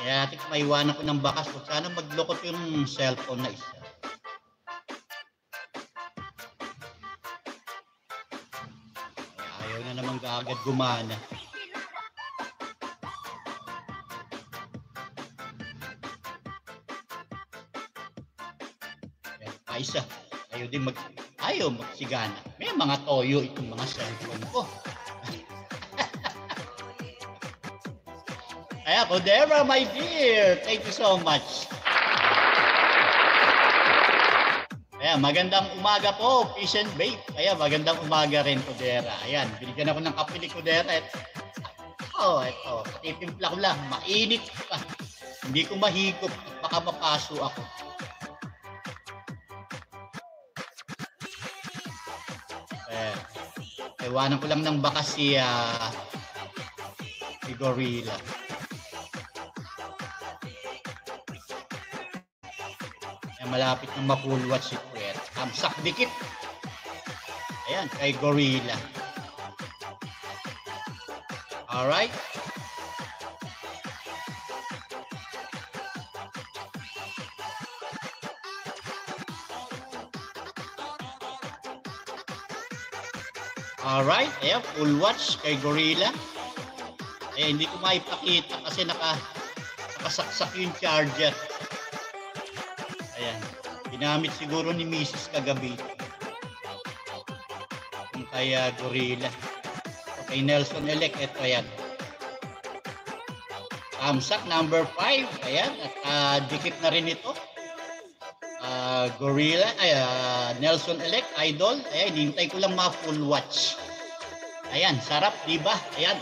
Kaya natin maiwanan ko ng bakas. Sana maglukot yung cellphone na isa. Ayaw na naman kaagad gumana. Ayan, isa. Ayaw magsigana. May mga toyo itong mga cellphone ko. Kaya, Codera, my dear, thank you so much. Kaya, magandang umaga po, Fish and Bake. Kaya, magandang umaga rin, Codera. Ayan, binigyan ako ng kape ni Codera. Ito, titimpla ko lang, mainit pa. Hindi ko mahigop at baka mapaso ako. Ewanan ko lang ng bakas si Gorilla. Malapit ng mapulwat si Puer. Tamsak dikit. Ayan, kay Gorilla. Alright. Alright, ayan, full watch kay Gorilla. Ayan, hindi ko maipakita kasi nakasaksak yung charger. Ayan, ginamit siguro ni Mrs. kagabi. Yung kay Gorilla. Kay Nelson Elec, ito ayan. Tamsak number 5, ayan, at dikit na rin ito. Gorilla, Nelson Elec, Idol. Ayan, hinintay ko lang mga full watch. Ayan, sarap, diba? Ayan,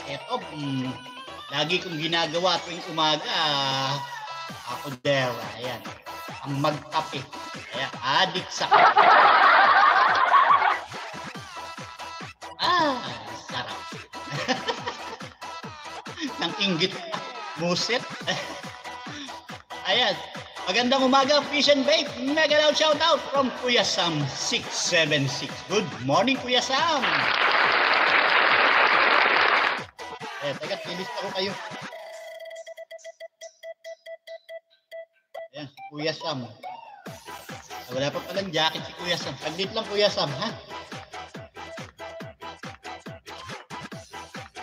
ito, lagi kong ginagawa tuwing umaga, ako there, ayan, ang magkape. Ayan, adik sa kape. Sarap. Nang inggit, musit. Ayan. Magandang umaga, Fish and Bake. Mega loud shoutout from Kuya Sam 676. Good morning, Kuya Sam. Teka, nilista ko kayo. Ayan, si Kuya Sam. Wala pa palang jacket si Kuya Sam. Saglit lang, Kuya Sam, ha?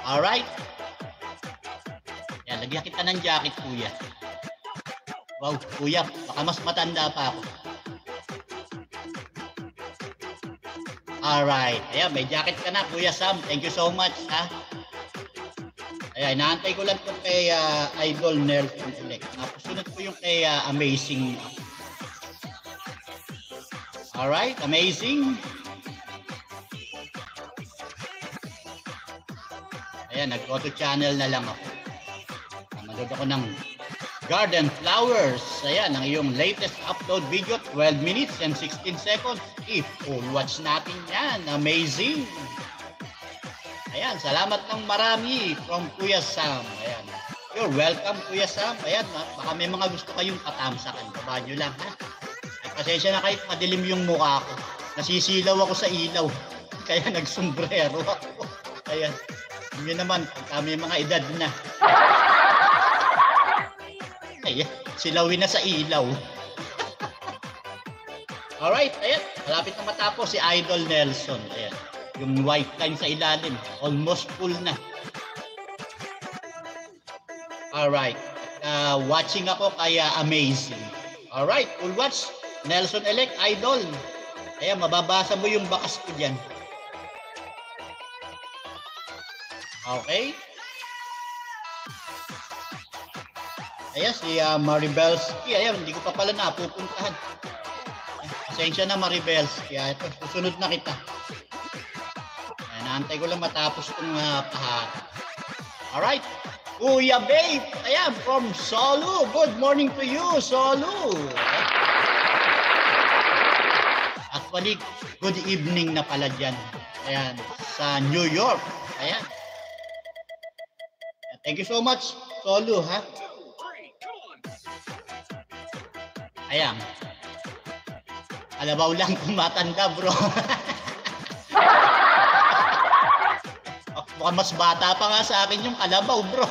Alright. Ayan, lagyan kita ng jacket, Kuya. Wow, Kuya, baka mas matanda pa ako. Alright. Ayan, may jacket ka na, Kuya Sam. Thank you so much, ha? Ayan, inaantay ko lang ito kay Idol Nelson Elec. Napusunod ko yung kay Amazing. Alright, Amazing. Ayan, nag-auto channel na lang ako. Manood ako ng Garden Flowers. Ayan, ang iyong latest upload video, 12 minutes and 16 seconds. Full watch natin yan. Amazing. Ayan, salamat ng marami from Kuya Sam. Ayan. You're welcome, Kuya Sam. Ayan, baka may mga gusto kayong katamsakan. Baba nyo lang, ha? Ay, pasensya na kahit madilim yung mukha ko. Nasisilaw ako sa ilaw. Kaya nagsombrero ako. Ayan. Hindi naman, kami mga edad na. Ayan, silawin na sa ilaw. Alright, ayan. Malapit na matapos si Idol Nelson. Ayan. Yung white line sa ilalim. Almost full na. Alright. Watching ako kaya Amazing. Alright, full watch. Nelson Elec, Idol. Ayan, mababasa mo yung bakas ko dyan. Okay. Ayan, si Maribelski. Ayan, hindi ko pa pala napupuntahan. Pasensya na, Maribelski. Ayan, ito, susunod na kita. Ayan, naantay ko lang matapos itong pahat. Alright. Kuya Babe. Ayan, from Solu. Good morning to you, Solu. Actually, good evening na pala dyan. Ayan, sa New York. Ayan. Thank you so much, Solu, ha? Ayan. Alabaw lang kung matanda, bro. Mukhang mas bata pa nga sa akin yung kalabaw, bro.